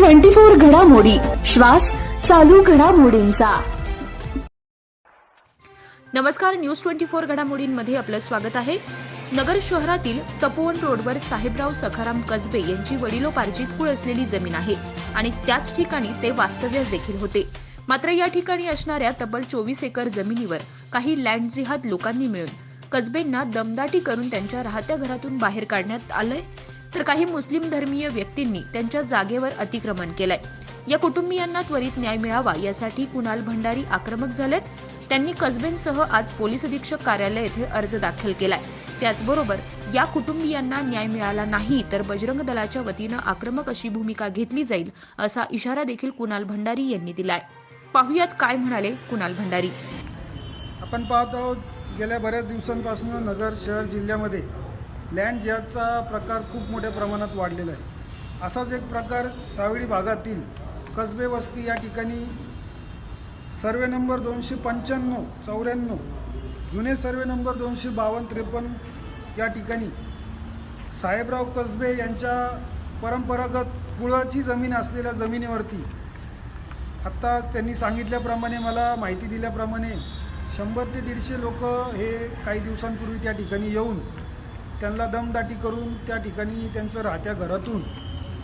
24 घडामोडी, श्वास चालू घडामोडींचा। नमस्कार, न्यूज 24 घडामोडींमध्ये आपलं स्वागत आहे। नगर शहरातील तपोवन रोडवर साहेबराव सखाराम कसबे यांची वडिलोपार्जित कुळ असलेली जमीन आहे आणि त्याच ठिकाणी ते वास्तव्यास देखील होते। मात्र या ठिकाणी असणाऱ्या तब्बल 24 एकर जमिनीवर काही लँड जिहाद लोकांनी मिळून कसबेंना दमदाटी करून त्यांच्या राहत्या घरातून बाहेर काढण्यात आलंय, तर काही मुस्लिम धर्मीय व्यक्तींनी त्यांच्या जागेवर अतिक्रमण केलंय। या कुटुंबियांना त्वरित न्याय मिळावा यासाठी कुणाल भंडारी आक्रमक झालेत। त्यांनी कसबेंसह आज पोलीस अधीक्षक कार्यालय येथे अर्ज दाखल केलाय। त्याचबरोबर या कुटुंबियांना न्याय मिळाला नाही तर बजरंग दलाच्या वतीनं आक्रमक अशी भूमिका घेतली जाईल असा इशारा देखील कुणाल भंडारी यांनी दिलाय। पाहुयात काय म्हणाले कुणाल भंडारी। आपण पाहतो गेल्या बऱ्याच दिवसांपासून नगर शहर जिल्ह्यामध्ये लँड जिहादचा प्रकार खूप मोठ्या प्रमाणात वाढलेला आहे। असाच एक प्रकार सावळी भागातील कसबे वस्ती या ठिकाणी सर्वे नंबर 295-94, जुने सर्वे नंबर 252-53 या ठिकाणी साहेबराव कसबे यांच्या परंपरागत कुळाची जमीन असलेल्या जमिनीवरती आत्ताच त्यांनी सांगितल्याप्रमाणे, मला माहिती दिल्याप्रमाणे 100 ते 150 लोक हे काही दिवसांपूर्वी त्या ठिकाणी येऊन त्यांना दमदाटी करून त्या ठिकाणी त्यांचं राहत्या घरातून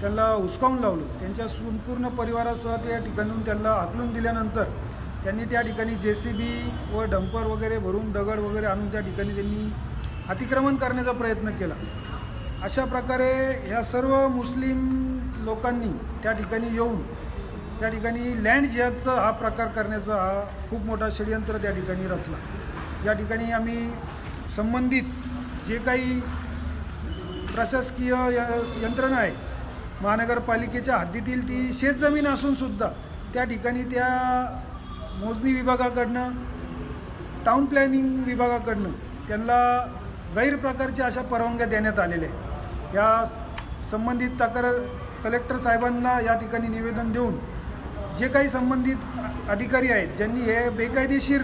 त्यांना हुसकावून लावलं। त्यांच्या संपूर्ण परिवारासह त्या ठिकाणून त्यांना हाकलून दिल्यानंतर त्यांनी त्या ठिकाणी JCB व डंपर वगैरे भरून दगड वगैरे आणून त्या ठिकाणी त्यांनी अतिक्रमण करण्याचा प्रयत्न केला। अशा प्रकारे ह्या सर्व मुस्लिम लोकांनी त्या ठिकाणी येऊन त्या ठिकाणी लँड जिहादचा हा प्रकार करण्याचा हा खूप मोठा षडयंत्र त्या ठिकाणी रचला। या ठिकाणी आम्ही संबंधित जे काही प्रशासकीय यंत्रणा आहे, महानगरपालिकेच्या हद्दीतील ती शेतजमीन असून सुद्धा त्या ठिकाणी त्या मोजणी विभागाकडनं, टाउन प्लॅनिंग विभागाकडनं त्यांना गैरप्रकारच्या अशा परवानग्या देण्यात आलेल्या आहे। या संबंधित तक्रार कलेक्टर साहेबांना या ठिकाणी निवेदन देऊन जे काही संबंधित अधिकारी आहेत ज्यांनी हे बेकायदेशीर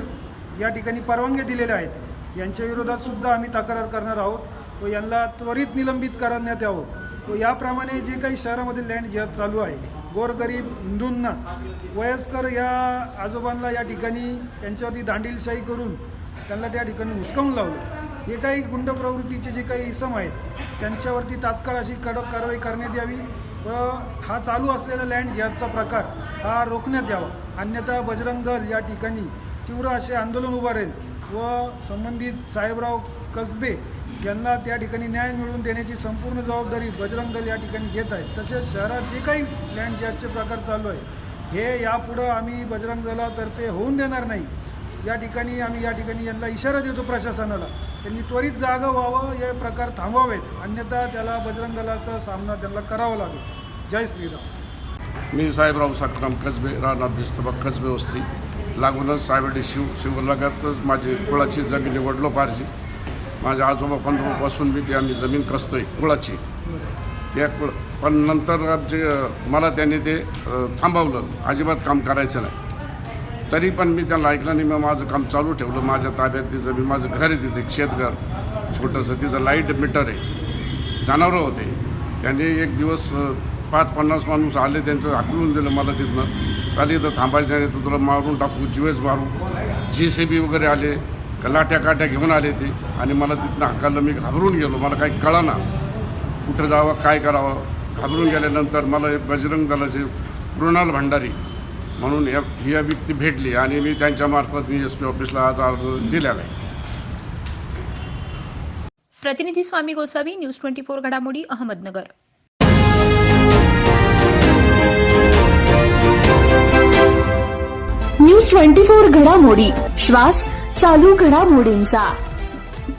या ठिकाणी परवानग्या दिलेल्या आहेत यांच्या विरोधात सुद्धा आम्ही तक्रार करणार आहोत व यांना त्वरित निलंबित करण्यात यावं। व याप्रमाणे जे काही शहरामध्ये लँड जिहाद चालू आहे, गोरगरीब हिंदूंना, वयस्कर या आजोबांना या ठिकाणी त्यांच्यावरती दांडीलशाही करून त्यांना त्या ठिकाणी हुसकावून लावलं। हे काही गुंड प्रवृत्तीचे जे काही इसम आहेत त्यांच्यावरती तात्काळ अशी कडक कारवाई करण्यात यावी व हा चालू असलेला लँड जिहादचा प्रकार हा रोखण्यात यावा, अन्यथा बजरंग दल या ठिकाणी तीव्र असे आंदोलन उभारेल व संबंधित साहेबराव कसबे यांना त्या ठिकाणी न्याय मिळवून देण्याची संपूर्ण जबाबदारी बजरंग दल या ठिकाणी घेत आहे। तसेच शहरात जे काही लँड जिहादचे प्रकार चालू आहे हे यापुढं आम्ही बजरंग दलातर्फे होऊन देणार नाही। या ठिकाणी आम्ही यांना इशारा देतो प्रशासनाला, त्यांनी त्वरित जागा व्हावं, हे प्रकार थांबवावेत, अन्यथा त्याला बजरंग दलाचा सामना त्यांना करावा लागेल। जय श्रीराम। मी साहेबराव सखाराम कसबे, राहणार भिस्तबा कसबे वस्ती, लागूनच सायवडी शिवलगातच माझी कुळाची जमीन वडिलोपार्जित। माझ्या आजोबा पंधरापासून मी ती आम्ही जमीन कसतोय कुळाची। त्या पण नंतर मला त्यांनी ते थांबवलं, अजिबात काम करायचं नाही। तरी पण मी त्यांना ऐकलं नाही, मग माझं काम चालू ठेवलं। माझ्या ताब्यात ती जमीन, माझं घर आहे तिथे, शेतघर छोटंसं, तिथं लाईट मीटर आहे, जनावरं होते। त्यांनी एक दिवस 50 माणूस आले, त्यांचं हाकलून दिलं मला तिथनं। चाली तर थांबायचं नाही, तर तुला मारून टाकू, जीवेच मारू। JCB वगैरे आले, लाट्या काट्या घेऊन आले ते आणि मला तिथनं हाकललं। मी घाबरून गेलो, मला काही कळना कुठं जावं, काय करावं। घाबरून गेल्यानंतर मला बजरंग दलाचे कुणाल भंडारी म्हणून ही व्यक्ती भेटली आणि मी त्यांच्यामार्फत मी SP ऑफिसला आज अर्ज दिलेला आहे। प्रतिनिधी स्वामी गोसावी, न्यूज 24 घडामोडी, अहमदनगर। न्यूज 24 घडामोडी, श्वास चालू घडामोडींचा।